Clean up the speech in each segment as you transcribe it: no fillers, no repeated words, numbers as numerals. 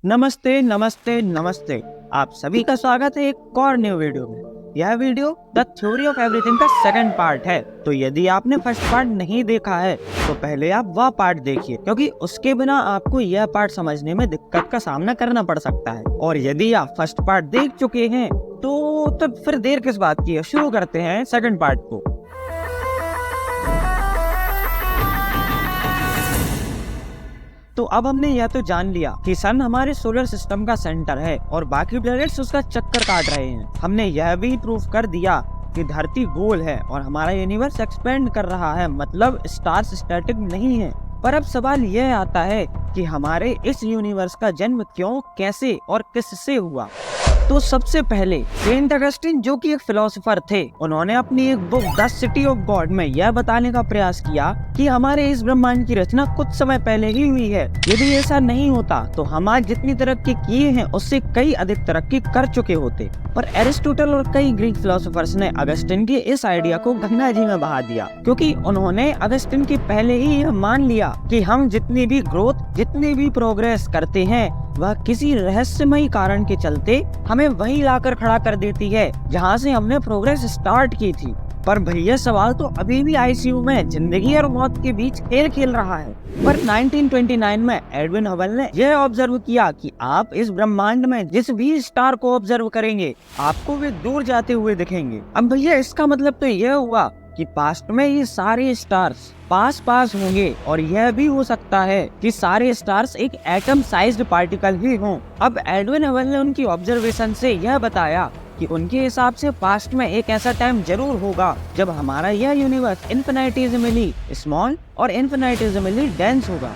नमस्ते नमस्ते नमस्ते। आप सभी का स्वागत है एक और न्यू वीडियो में। यह video the theory of everything का सेकंड पार्ट है। तो यदि आपने फर्स्ट पार्ट नहीं देखा है तो पहले आप वह पार्ट देखिए, क्योंकि उसके बिना आपको यह पार्ट समझने में दिक्कत का सामना करना पड़ सकता है। और यदि आप फर्स्ट पार्ट देख चुके हैं तो फिर देर किस बात की है, शुरू करते हैं सेकंड पार्ट को। तो अब हमने यह तो जान लिया कि सन हमारे सोलर सिस्टम का सेंटर है और बाकी प्लैनेट्स उसका चक्कर काट रहे हैं। हमने यह भी प्रूफ कर दिया कि धरती गोल है और हमारा यूनिवर्स एक्सपेंड कर रहा है, मतलब स्टार्स स्टैटिक नहीं है। पर अब सवाल यह आता है कि हमारे इस यूनिवर्स का जन्म क्यों, कैसे और किससे हुआ। तो सबसे पहले सेंट अगस्टिन, जो कि एक फिलोसोफर थे, उन्होंने अपनी एक book the city of God में यह बताने का प्रयास किया कि हमारे इस ब्रह्मांड की रचना कुछ समय पहले ही हुई है। यदि ऐसा नहीं होता तो हम आज जितनी तरक्की किए हैं उससे कई अधिक तरक्की कर चुके होते। पर एरिस्टोटल और कई ग्रीक फिलोसोफर्स ने अगस्टिन के इस आइडिया को गंगा जी में बहा दिया, क्योंकि उन्होंने अगस्टिन के पहले ही यह मान लिया कि हम जितनी भी ग्रोथ, जितनी भी प्रोग्रेस करते हैं वह किसी रहस्यमयी कारण के चलते हमें वहीं लाकर खड़ा कर देती है जहां से हमने प्रोग्रेस स्टार्ट की थी। पर भैया सवाल तो अभी भी आईसीयू में जिंदगी और मौत के बीच खेल खेल रहा है। पर 1929 में एडविन हबल ने यह ऑब्जर्व किया कि आप इस ब्रह्मांड में जिस भी स्टार को ऑब्जर्व करेंगे आपको वे दूर जाते हुए दिखेंगे। अब भैया इसका मतलब तो यह हुआ कि पास्ट में ये सारे स्टार्स पास होंगे, और यह भी हो सकता है कि सारे स्टार्स एक एटम साइज्ड पार्टिकल ही हों। अब एडविन हबल ने उनकी ऑब्जर्वेशन से यह बताया कि उनके हिसाब से पास्ट में एक ऐसा टाइम जरूर होगा जब हमारा यह यूनिवर्स इन्फिनिटेसिमली स्मॉल और इन्फिनिटेसिमली डेंस होगा,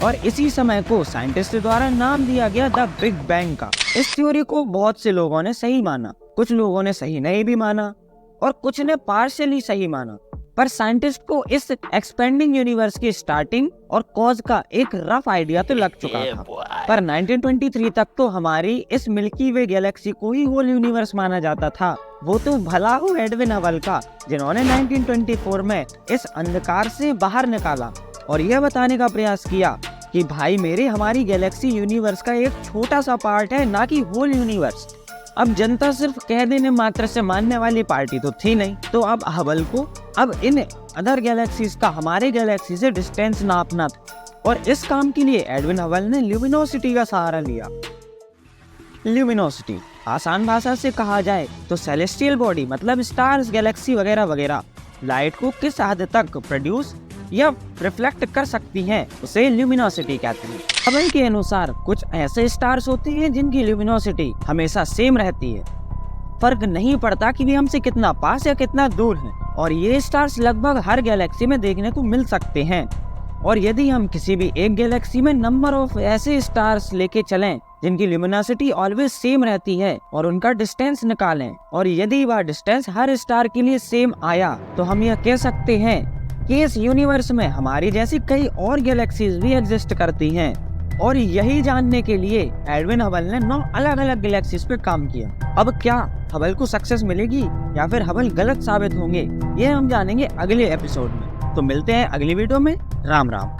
और इसी समय को साइंटिस्ट द्वारा नाम दिया गया द बिग बैंग का। इस थ्योरी को बहुत से लोगों ने सही माना, कुछ लोगों ने सही नहीं भी माना और कुछ ने पार्शियली सही माना। पर साइंटिस्ट को इस एक्सपेंडिंग यूनिवर्स की स्टार्टिंग और कॉज का एक रफ आइडिया तो लग चुका था। पर 1923 तक तो हमारी इस मिल्की वे गैलेक्सी को ही होल यूनिवर्स माना जाता था। वो तो भला हो एडविन हबल का, जिन्होंने 1924 में इस अंधकार से बाहर निकाला और यह बताने का प्रयास किया कि भाई मेरे, हमारी गैलेक्सी यूनिवर्स का एक छोटा सा पार्ट है, ना कि होल यूनिवर्स। अब जनता सिर्फ कह देने मात्र से मानने वाली पार्टी तो थी नहीं, तो अब हबल को अब इन अदर गैलेक्सीज का हमारे गैलेक्सी से डिस्टेंस नापना था, और इस काम के लिए एडविन हबल ने ल्यूमिनोसिटी का सहारा लिया। ल्यूमिनोसिटी आसान भाषा से कहा जाए तो सेलेस्टियल बॉडी, मतलब स्टार्स, गैलेक्सी वगैरह वगैरह लाइट को किस हद तक प्रोड्यूस या रिफ्लेक्ट कर सकती हैं, उसे ल्यूमिनोसिटी कहते हैं। हबल के अनुसार कुछ ऐसे स्टार्स होते हैं जिनकी ल्यूमिनोसिटी हमेशा सेम रहती है, फर्क नहीं पड़ता कि वे हमसे कितना पास या कितना दूर हैं, और ये स्टार्स लगभग हर गैलेक्सी में देखने को मिल सकते हैं। और यदि हम किसी भी एक गैलेक्सी में नंबर ऑफ ऐसे स्टार्स लेके चलें जिनकी ल्यूमिनोसिटी ऑलवेज सेम रहती है और उनका डिस्टेंस निकालें, और यदि वह डिस्टेंस हर स्टार के लिए सेम आया, तो हम यह कह सकते हैं कि इस यूनिवर्स में हमारी जैसी कई और गैलेक्सीज भी एग्जिस्ट करती हैं। और यही जानने के लिए एडविन हबल ने 9 अलग अलग गैलेक्सीज पे काम किया। अब क्या हबल को सक्सेस मिलेगी या फिर हबल गलत साबित होंगे, ये हम जानेंगे अगले एपिसोड में। तो मिलते हैं अगली वीडियो में। राम राम।